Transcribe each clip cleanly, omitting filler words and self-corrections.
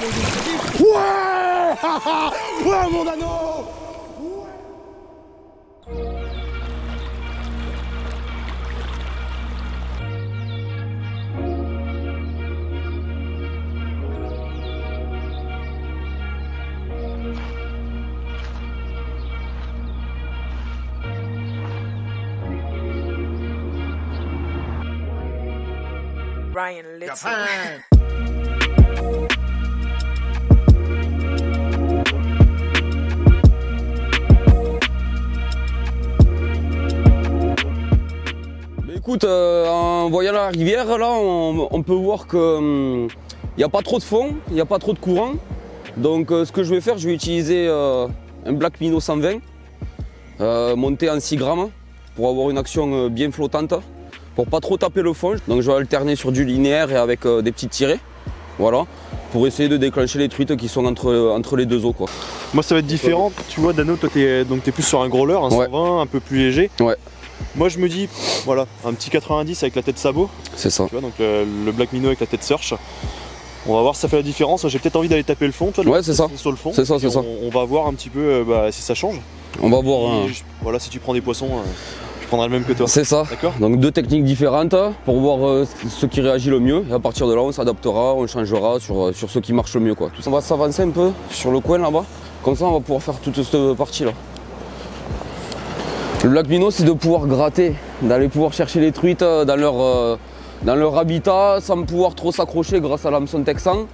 Ouais. Ouais, mon anneau. Ryan Little. Écoute, en voyant la rivière, là, on peut voir qu'il n'y a pas trop de fond, il n'y a pas trop de courant. Donc ce que je vais faire, je vais utiliser un Black Minnow 120 monté en 6 grammes pour avoir une action bien flottante, pour pas trop taper le fond. Donc je vais alterner sur du linéaire et avec des petites tirées, voilà, pour essayer de déclencher les truites qui sont entre les deux eaux, quoi. Moi ça va être différent, tu vois Dano, toi t'es plus sur un growler, un 120, un peu plus léger. Ouais. Moi je me dis, voilà, un petit 90 avec la tête sabot. C'est ça. Tu vois, donc le Black Minnow avec la tête search. On va voir si ça fait la différence. J'ai peut-être envie d'aller taper le fond, toi, ouais, c'est ça. Sur le fond. C'est ça, c'est ça. On va voir un petit peu si ça change. On va voir. Voilà, si tu prends des poissons, je prendrai le même que toi. C'est ça. D'accord. Donc deux techniques différentes pour voir ce qui réagit le mieux. Et à partir de là, on s'adaptera, on changera sur ce qui marche le mieux, quoi. On va s'avancer un peu sur le coin là-bas. Comme ça, on va pouvoir faire toute cette partie-là. Le Black Minnow, c'est de pouvoir gratter, d'aller pouvoir chercher les truites dans leur habitat sans pouvoir trop s'accrocher grâce à l'hameçon texan.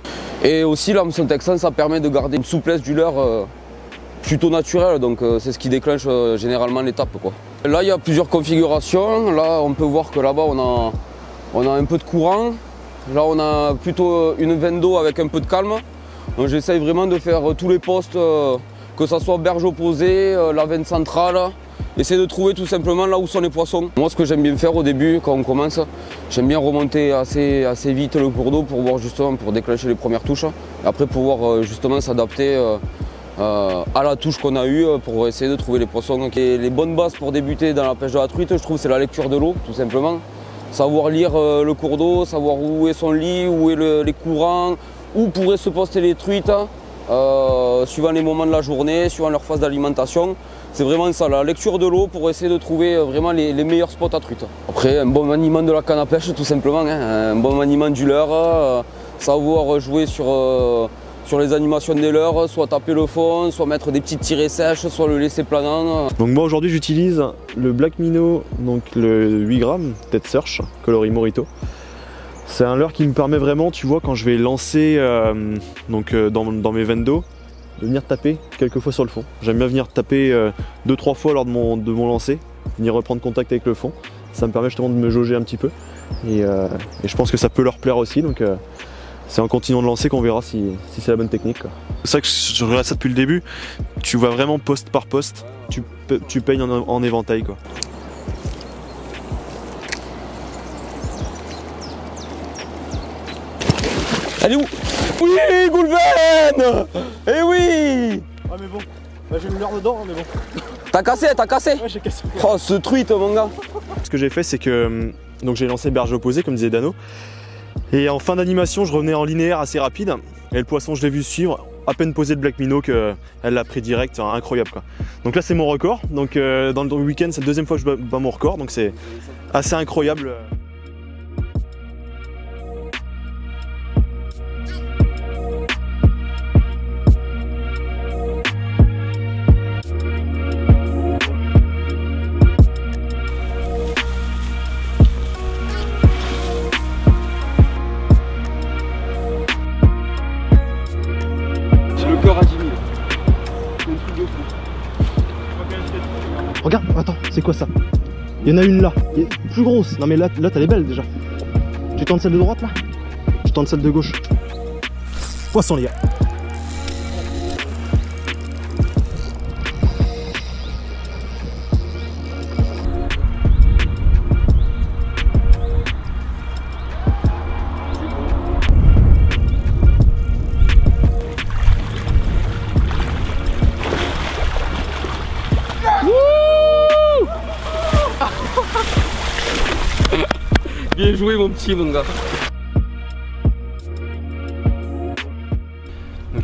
Et aussi l'hameçon texan, ça permet de garder une souplesse du leurre plutôt naturelle, donc c'est ce qui déclenche généralement l'étape, quoi. Là il y a plusieurs configurations. Là on peut voir que là-bas on a un peu de courant. Là on a plutôt une veine d'eau avec un peu de calme. Donc j'essaye vraiment de faire tous les postes, que ça soit berge opposée, la veine centrale. Essayer de trouver tout simplement là où sont les poissons. Moi ce que j'aime bien faire au début quand on commence, j'aime bien remonter assez vite le cours d'eau pour voir justement, pour déclencher les premières touches. Après pouvoir justement s'adapter à la touche qu'on a eue pour essayer de trouver les poissons. Et les bonnes bases pour débuter dans la pêche de la truite, je trouve, c'est la lecture de l'eau tout simplement. Savoir lire le cours d'eau, savoir où est son lit, où est les courants, où pourraient se poster les truites, suivant les moments de la journée, suivant leur phase d'alimentation. C'est vraiment ça, la lecture de l'eau pour essayer de trouver vraiment les meilleurs spots à truite. Après, un bon maniement de la canne à pêche tout simplement, hein, un bon maniement du leurre, savoir jouer sur les animations des leurres, soit taper le fond, soit mettre des petites tirées sèches, soit le laisser planant. Donc moi aujourd'hui j'utilise le Black Minnow, donc le 8 grammes, tête search, coloris Morito. C'est un leurre qui me permet vraiment, tu vois, quand je vais lancer dans mes veines d'eau, de venir taper quelques fois sur le fond. J'aime bien venir taper 2-3 fois lors de mon lancer, venir reprendre contact avec le fond. Ça me permet justement de me jauger un petit peu. Et je pense que ça peut leur plaire aussi. Donc c'est en continuant de lancer qu'on verra si c'est la bonne technique, quoi. C'est ça que je regarde ça depuis le début. Tu vois vraiment poste par poste, tu peignes en éventail, quoi. Elle est où? Oui, Goulven! Eh oui! Ah mais bon, j'ai mis l'heure dedans, mais bon. T'as cassé? Ouais, j'ai cassé. Oh, ce truite, mon gars! Ce que j'ai fait, c'est que donc j'ai lancé berge opposée, comme disait Dano. Et en fin d'animation, je revenais en linéaire assez rapide. Et le poisson, je l'ai vu suivre. À peine posé le Black Minnow qu'elle l'a pris direct, incroyable, quoi. Donc là, c'est mon record. Donc dans le week-end, c'est la deuxième fois que je bats mon record. Donc c'est assez incroyable. Regarde, attends, c'est quoi ça? Il y en a une là, plus grosse. Non mais là elle est belle déjà. Tu tentes celle de droite là? Je tente celle de gauche. Poisson les gars. Bien joué mon petit, mon gars.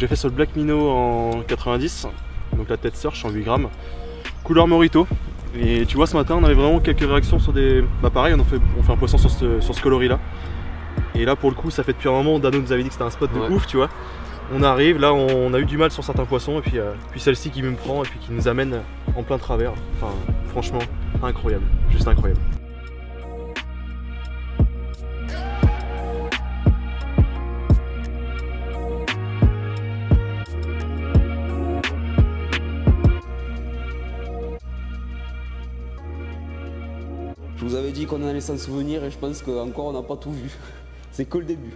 j'ai fait sur le Black Minnow en 90, donc la tête Search en 8 grammes, couleur Morito. Et tu vois, ce matin on avait vraiment quelques réactions sur des... Bah pareil, on fait un poisson sur ce coloris là. Et là pour le coup ça fait depuis un moment, Dano nous avait dit que c'était un spot de ouf, tu vois. On arrive, là on a eu du mal sur certains poissons et puis celle-ci qui me prend et puis qui nous amène en plein travers. Enfin franchement incroyable, juste incroyable. Je vous avais dit qu'on allait s'en souvenir et je pense qu'encore on n'a pas tout vu. C'est que le début.